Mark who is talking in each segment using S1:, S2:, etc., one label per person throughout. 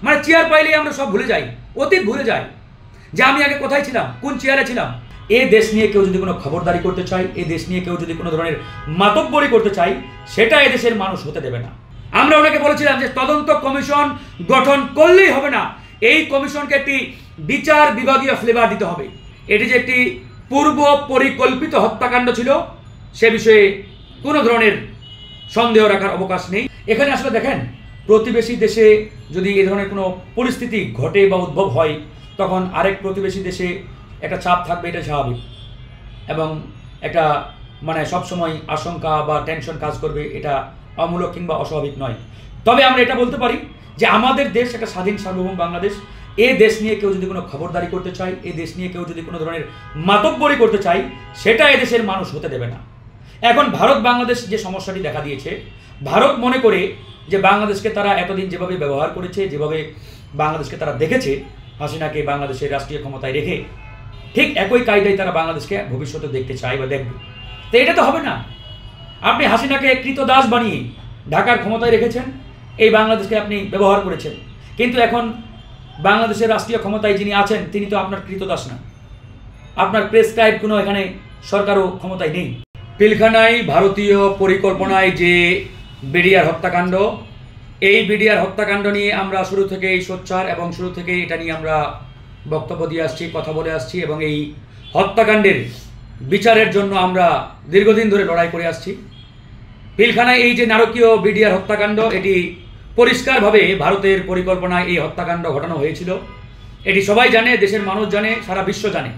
S1: মানে চেয়ার পাইলেই আমরা সব ভুলে যাই, অতীত ভুলে যাই যে আমি আগে কোথায় ছিলাম, কোন চেয়ারে ছিলাম। এই দেশ নিয়ে কেউ যদি কোনো খবরদারি করতে চায়, এই দেশ নিয়ে কেউ যদি কোনো ধরনের মাতব্বরি করতে চায়, সেটা এদেশের মানুষ হতে দেবে না। আমরা ওনাকে বলেছিলাম যে তদন্ত কমিশন গঠন করলেই হবে না, এই কমিশনকে একটি বিচার বিভাগীয় ফ্লেভার দিতে হবে। এটি যে একটি পূর্ব পরিকল্পিত হত্যাকাণ্ড ছিল সে বিষয়ে কোনো ধরনের সন্দেহ রাখার অবকাশ নেই। এখানে আসলে দেখেন, প্রতিবেশী দেশে যদি এ ধরনের কোনো পরিস্থিতি ঘটে বা উদ্ভব হয়, তখন আরেক প্রতিবেশী দেশে একটা চাপ থাকবে, এটা স্বাভাবিক। এবং একটা মানে সবসময় আশঙ্কা বা টেনশন কাজ করবে, এটা অমূলক কিংবা অস্বাভাবিক নয়। তবে আমরা এটা বলতে পারি যে আমাদের দেশ একটা স্বাধীন সার্বভৌম বাংলাদেশ। এই দেশ নিয়ে কেউ যদি কোনো খবরদারি করতে চায়, এই দেশ নিয়ে কেউ যদি কোনো ধরনের মাতব্বরি করতে চায়, সেটা এদেশের মানুষ হতে দেবে না। এখন ভারত বাংলাদেশ যে সমস্যাটি দেখা দিয়েছে, ভারত মনে করে যে বাংলাদেশকে তারা এতদিন যেভাবে ব্যবহার করেছে, যেভাবে বাংলাদেশকে তারা দেখেছে, হাসিনাকে বাংলাদেশের রাষ্ট্রীয় ক্ষমতায় রেখে, ঠিক একই কায়দায় তারা বাংলাদেশকে ভবিষ্যতে দেখতে চায় বা দেখবে। তো এটা তো হবে না। আপনি হাসিনাকে কৃতদাস বানিয়ে ঢাকার ক্ষমতায় রেখেছেন, এই বাংলাদেশকে আপনি ব্যবহার করেছেন, কিন্তু এখন বাংলাদেশের রাষ্ট্রীয় ক্ষমতায় যিনি আছেন তিনি তো আপনার কৃতদাস না, আপনার প্রেসক্রাইব কোনো এখানে সরকারও ক্ষমতায় নেই। পিলখানায় ভারতীয় পরিকল্পনায় যে বিডিআর হত্যাকাণ্ড, এই বিডিআর হত্যাকাণ্ড নিয়ে আমরা শুরু থেকেই সোচ্চার এবং শুরু থেকেই এটা নিয়ে আমরা বক্তব্য দিয়ে আসছি, কথা বলে আসছি, এবং এই হত্যাকাণ্ডের বিচারের জন্য আমরা দীর্ঘদিন ধরে লড়াই করে আসছি। পিলখানায় এই যে নারকীয় বিডিআর হত্যাকাণ্ড, এটি পরিষ্কারভাবে ভারতের পরিকল্পনায় এই হত্যাকাণ্ড ঘটানো হয়েছিল। এটি সবাই জানে, দেশের মানুষ জানে, সারা বিশ্ব জানে।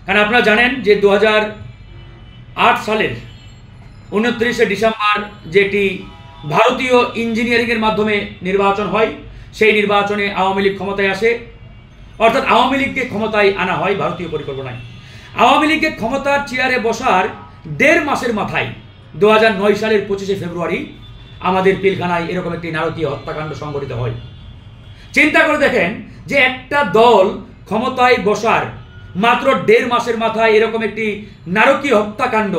S1: কারণ আপনারা জানেন যে 2008 সালের 29শে ডিসেম্বর যেটি ভারতীয় ইঞ্জিনিয়ারিংয়ের মাধ্যমে নির্বাচন হয়, সেই নির্বাচনে আওয়ামী লীগ ক্ষমতায় আসে। অর্থাৎ আওয়ামী লীগকে ক্ষমতায় আনা হয় ভারতীয় পরিকল্পনায়। আওয়ামী লীগকে ক্ষমতার চেয়ারে বসার 1.5 মাসের মাথায় 2009 সালের 25শে ফেব্রুয়ারি আমাদের পিলখানায় এরকম একটি নারকীয় হত্যাকাণ্ড সংঘটিত হয়। চিন্তা করে দেখেন যে একটা দল ক্ষমতায় বসার মাত্র 1.5 মাসের মাথায় এরকম একটি নারকীয় হত্যাকাণ্ড,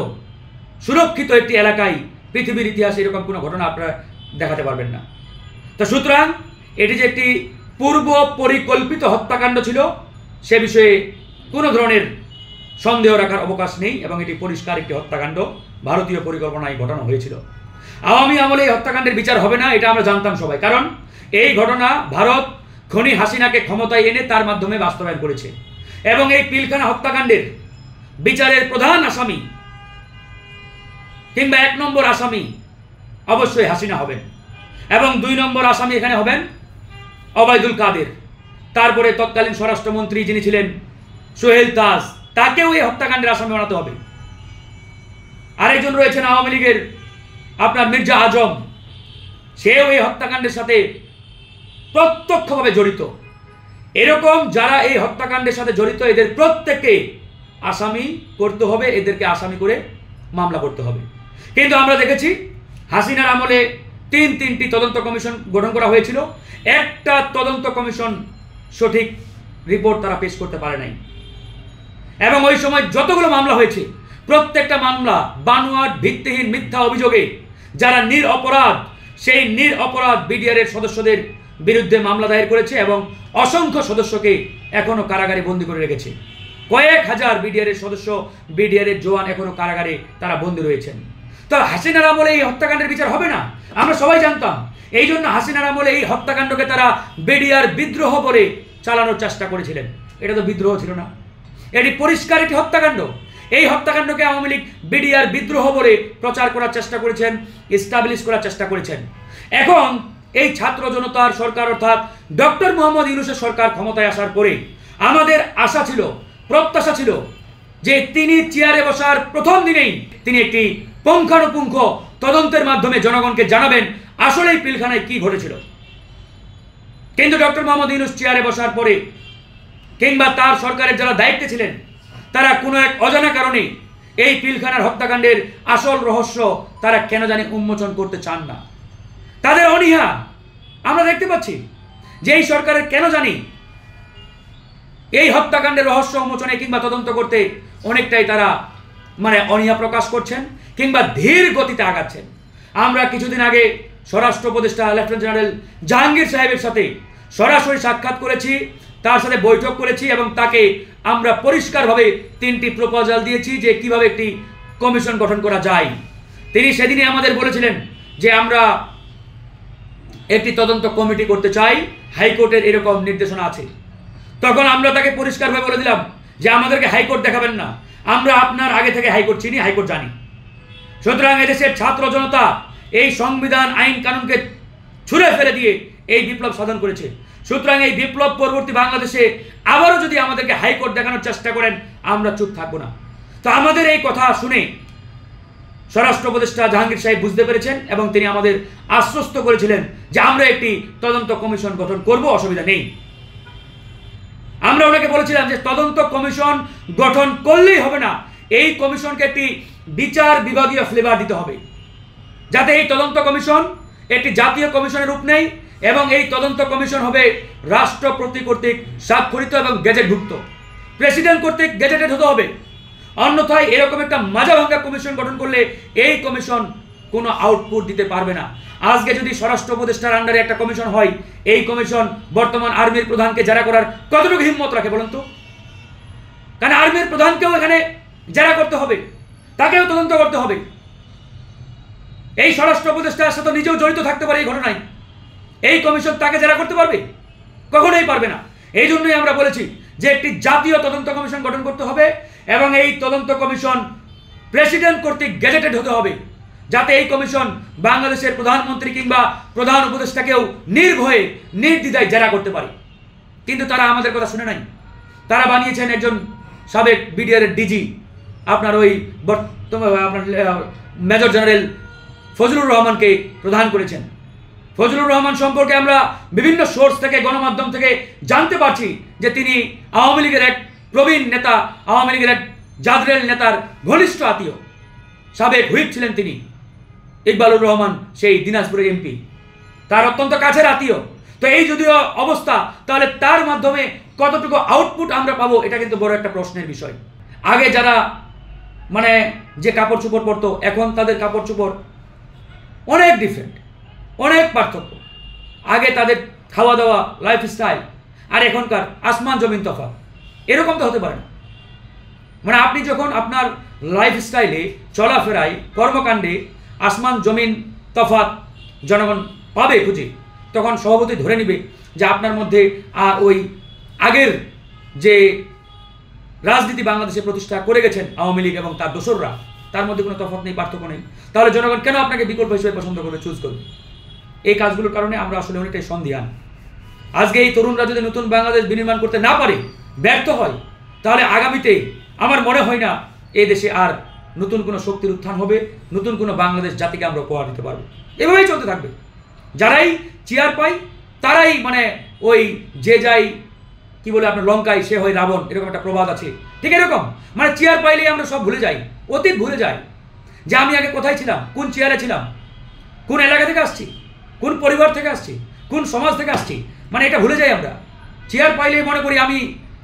S1: সুরক্ষিত একটি এলাকায়, পৃথিবীর ইতিহাসে এরকম কোনো ঘটনা আপনারা দেখাতে পারবেন না। তো সুতরাং এটি যে একটি পূর্ব পরিকল্পিত হত্যাকাণ্ড ছিল সে বিষয়ে কোনো ধরনের সন্দেহ রাখার অবকাশ নেই, এবং এটি পরিষ্কার একটি হত্যাকাণ্ড ভারতীয় পরিকল্পনায় ঘটানো হয়েছিল। আওয়ামী আমলে এই হত্যাকাণ্ডের বিচার হবে না, এটা আমরা জানতাম সবাই, কারণ এই ঘটনা ভারত খনি হাসিনাকে ক্ষমতায় এনে তার মাধ্যমে বাস্তবায়ন করেছে। এবং এই পিলখানা হত্যাকাণ্ডের বিচারের প্রধান আসামি কিংবা 1 নম্বর আসামি অবশ্যই হাসিনা হবেন, এবং 2 নম্বর আসামি এখানে হবেন ওবায়দুল কাদের। তারপরে তৎকালীন স্বরাষ্ট্রমন্ত্রী যিনি ছিলেন সোহেল তাজ, তাকেও এই হত্যাকাণ্ডের আসামি বানাতে হবে। আরেকজন রয়েছেন আওয়ামী লীগের আপনার মির্জা আজম, সেও এই হত্যাকাণ্ডের সাথে প্রত্যক্ষভাবে জড়িত। এরকম যারা এই হত্যাকাণ্ডের সাথে জড়িত, এদের প্রত্যেককে আসামি করতে হবে, এদেরকে আসামি করে মামলা করতে হবে। কিন্তু আমরা দেখেছি হাসিনার আমলে 3টি তদন্ত কমিশন গঠন করা হয়েছিল, একটা তদন্ত কমিশন সঠিক রিপোর্ট তারা পেশ করতে পারে নাই। এবং ওই সময় যতগুলো মামলা হয়েছে, প্রত্যেকটা মামলা বানোয়াট, ভিত্তিহীন, মিথ্যা অভিযোগে যারা নিরপরাধ, সেই নিরপরাধ বিডিআরের সদস্যদের বিরুদ্ধে মামলা দায়ের করেছে, এবং অসংখ্য সদস্যকে এখনো কারাগারে বন্দী করে রেখেছে। কয়েক হাজার বিডিআরের সদস্য, বিডিআরের জওয়ান এখনো কারাগারে তারা বন্দী রয়েছেন। তো হাসিনার আমলে এই হত্যাকাণ্ডের বিচার হবে না, আমরা সবাই জানতাম। এই জন্য হাসিনার আমলে এই হত্যাকাণ্ডকে তারা বিডিআর বিদ্রোহ করে চালানোর চেষ্টা করেছিলেন। এটা তো বিদ্রোহ ছিল না, এটি পরিষ্কার একটি হত্যাকাণ্ড। এই হত্যাকাণ্ডকে আওয়ামী লীগ বিডিআর বিদ্রোহ বলে প্রচার করার চেষ্টা করেছেন, এস্টাবলিশ করার চেষ্টা করেছেন। এখন এই ছাত্র জনতার সরকার অর্থাৎ ডক্টর মোহাম্মদ ইউনূসের সরকার ক্ষমতায় আসার পরে আমাদের আশা ছিল, প্রত্যাশা ছিল যে তিনি চেয়ারে বসার প্রথম দিনেই তিনি একটি পুঙ্খানুপুঙ্খ তদন্তের মাধ্যমে জনগণকে জানাবেন আসলেই পিলখানায় কি ঘটেছিল। কিন্তু ডক্টর মোহাম্মদ ইউনূস চেয়ারে বসার পরে কিংবা তার সরকারের যারা দায়িত্বে ছিলেন, তারা কোনো এক অজানা কারণে এই পিলখানার হত্যাকাণ্ডের আসল রহস্য তারা কেন জানি উন্মোচন করতে চান না। তাদের অনীহা আমরা দেখতে পাচ্ছি যে এই সরকারের কেন জানি এই হত্যাকাণ্ডের রহস্য উন্মোচনে কিংবা তদন্ত করতে অনেকটাই তারা অনীহা প্রকাশ করছেন কিংবা ধীর গতিতে আগাচ্ছেন। আমরা কিছুদিন আগে স্বরাষ্ট্র উপদেষ্টা লেফটেন্যান্ট জেনারেল জাহাঙ্গীর সাহেবের সাথে সরাসরি সাক্ষাৎ করেছি, তার সাথে বৈঠক করেছি এবং তাকে আমরা পরিষ্কারভাবে 3টি প্রপোজাল দিয়েছি যে কিভাবে একটি কমিশন গঠন করা যায়। তিনি সেদিনই আমাদের বলেছিলেন যে আমরা একটি তদন্ত কমিটি করতে চাই, হাইকোর্টের এরকম নির্দেশনা আছে। তখন আমরা তাকে পরিষ্কারভাবে বলে দিলাম যে আমাদেরকে হাইকোর্ট দেখাবেন না, আমরা আপনার আগে থেকে হাইকোর্ট চিনি, হাইকোর্ট জানি। সুতরাং এদেশের ছাত্র জনতা এই সংবিধান আইন কানুনকে ছুঁড়ে ফেলে দিয়ে এই বিপ্লব সাধন করেছে। সুতরাং এই বিপ্লব পরবর্তী বাংলাদেশে আবারও যদি আমাদেরকে হাইকোর্ট দেখানোর চেষ্টা করেন আমরা চুপ থাকবো না। তো আমাদের এই কথা শুনে স্বরাষ্ট্র উপদেষ্টা জাহাঙ্গীর সাহেব বুঝতে পেরেছেন এবং তিনি আমাদের আশ্বস্ত করেছিলেন যে আমরা একটি তদন্ত কমিশন গঠন করব, অসুবিধা নেই। আমরা ওনাকে বলেছিলাম যে তদন্ত কমিশন গঠন করলেই হবে না, এই কমিশনকে একটি বিচার বিভাগীয় ফ্লেভার দিতে হবে, যাতে এই তদন্ত কমিশন একটি জাতীয় কমিশনের রূপ নেয় এবং এই তদন্ত কমিশন হবে রাষ্ট্রপতি কর্তৃক স্বাক্ষরিত এবং গেজেটভুক্ত, প্রেসিডেন্ট কর্তৃক গেজেটেড হতে হবে। অন্যথায় এরকম একটা মাজা ভাঙ্গা কমিশন গঠন করলে এই কমিশন কোনো আউটপুট দিতে পারবে না। আজকে যদি স্বরাষ্ট্র উপদেষ্টার আন্ডারে একটা কমিশন হয়, এই কমিশন বর্তমান আর্মির প্রধানকে জেরা করার কতটুকু হিম্মত রাখে বলুন তো? কারণ আর্মির প্রধানকেও এখানে জেরা করতে হবে, তাকেও তদন্ত করতে হবে। এই স্বরাষ্ট্র উপদেষ্টার সাথে নিজেও জড়িত থাকতে পারে এই ঘটনায়, এই কমিশন তাকে জেরা করতে পারবে? কখনোই পারবে না। এই জন্যই আমরা বলেছি যে একটি জাতীয় তদন্ত কমিশন গঠন করতে হবে এবং এই তদন্ত কমিশন প্রেসিডেন্ট কর্তৃক গেজেটেড হতে হবে, যাতে এই কমিশন বাংলাদেশের প্রধানমন্ত্রী কিংবা প্রধান উপদেষ্টাকেও নির্ভয়ে নির্দ্বিধায় জেরা করতে পারে। কিন্তু তারা আমাদের কথা শুনে নাই। তারা বানিয়েছেন একজন সাবেক বিডিআর এর ডিজি, আপনার ওই আপনার মেজর জেনারেল ফজলুর রহমানকে প্রধান করেছেন। ফজলুর রহমান সম্পর্কে আমরা বিভিন্ন সোর্স থেকে, গণমাধ্যম থেকে জানতে পারছি যে তিনি আওয়ামী লীগের এক প্রবীণ নেতা, আওয়ামী লীগের এক জাদরেল নেতার ঘনিষ্ঠ আত্মীয়, সাবেক হুইপ ছিলেন তিনি, ইকবালুর রহমান, সেই দিনাজপুরের এমপি, তার অত্যন্ত কাছের আত্মীয়। তো এই যদিও অবস্থা, তাহলে তার মাধ্যমে কতটুকু আউটপুট আমরা পাবো, এটা কিন্তু বড় একটা প্রশ্নের বিষয়। আগে যারা মানে যে কাপড় চোপড় পরতো, এখন তাদের কাপড় চোপড় অনেক ডিফারেন্ট, অনেক পার্থক্য। আগে তাদের খাওয়া দাওয়া, লাইফস্টাইল আর এখনকার আসমান জমিন তফাৎ। এরকম তো হতে পারে না। মানে আপনি যখন আপনার লাইফস্টাইলে, চলাফেরায়, কর্মকাণ্ডে আসমান জমিন তফাৎ জনগণ পাবে খুঁজে, তখন সভাপতি ধরে নিবে যে আপনার মধ্যে ওই আগের যে রাজনীতি বাংলাদেশে প্রতিষ্ঠা করে গেছেন আওয়ামী লীগ এবং তার দোসররা, তার মধ্যে কোনো তফাৎ নেই, পার্থক্য নেই। তাহলে জনগণ কেন আপনাকে বিকল্প হিসেবে পছন্দ করবে, চুজ করবে? এই কাজগুলোর কারণে আমরা আসলে অনেকটাই সন্দিহান। আজকে এই তরুণরা যদি নতুন বাংলাদেশ বিনির্মাণ করতে না পারে, ব্যর্থ হয়, তাহলে আগামীতে আমার মনে হয় না এই দেশে আর নতুন কোনো শক্তির উত্থান হবে, নতুন কোনো বাংলাদেশ জাতিকে আমরা উপহার দিতে পারবো। এভাবেই চলতে থাকবে। যারাই চেয়ার পায় তারাই মানে ওই যে যাই কি বলে আপনার লঙ্কায় সে হয় রাবণ, এরকম একটা প্রবাদ আছে। ঠিক এরকম মানে চেয়ার পাইলেই আমরা সব ভুলে যাই, অতীত ভুলে যাই যে আমি আগে কোথায় ছিলাম, কোন চেয়ারে ছিলাম, কোন এলাকা থেকে আসছি, কোন পরিবার থেকে আসছি, কোন সমাজ থেকে আসছি, মানে এটা ভুলে যাই আমরা। চেয়ার পাইলেই মনে করি আমি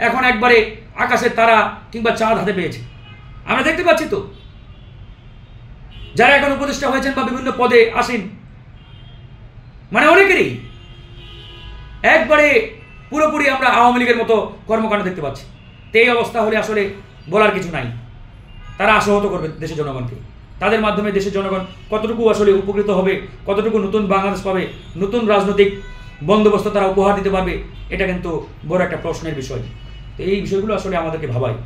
S1: এখন একবারে আকাশের তারা কিংবা চাঁদ হাতে পেয়েছি। আমরা দেখতে পাচ্ছি তো যারা এখন উপদেষ্টা হয়েছেন বা বিভিন্ন পদে আসেন, মানে অনেকেরই একবারে পুরোপুরি আমরা আওয়ামী লীগের মতো কর্মকাণ্ড দেখতে পাচ্ছি। তো এই অবস্থা হলে আসলে বলার কিছু নাই। তারা আশাহত করবে দেশের জনগণকে। তাদের মাধ্যমে দেশের জনগণ কতটুকু আসলে উপকৃত হবে, কতটুকু নতুন বাংলাদেশ পাবে, নতুন রাজনৈতিক বন্দোবস্ত তারা উপহার দিতে পারবে, এটা কিন্তু বড় একটা প্রশ্নের বিষয়। তো এই বিষয়গুলো আসলে আমাদেরকে ভাবায়।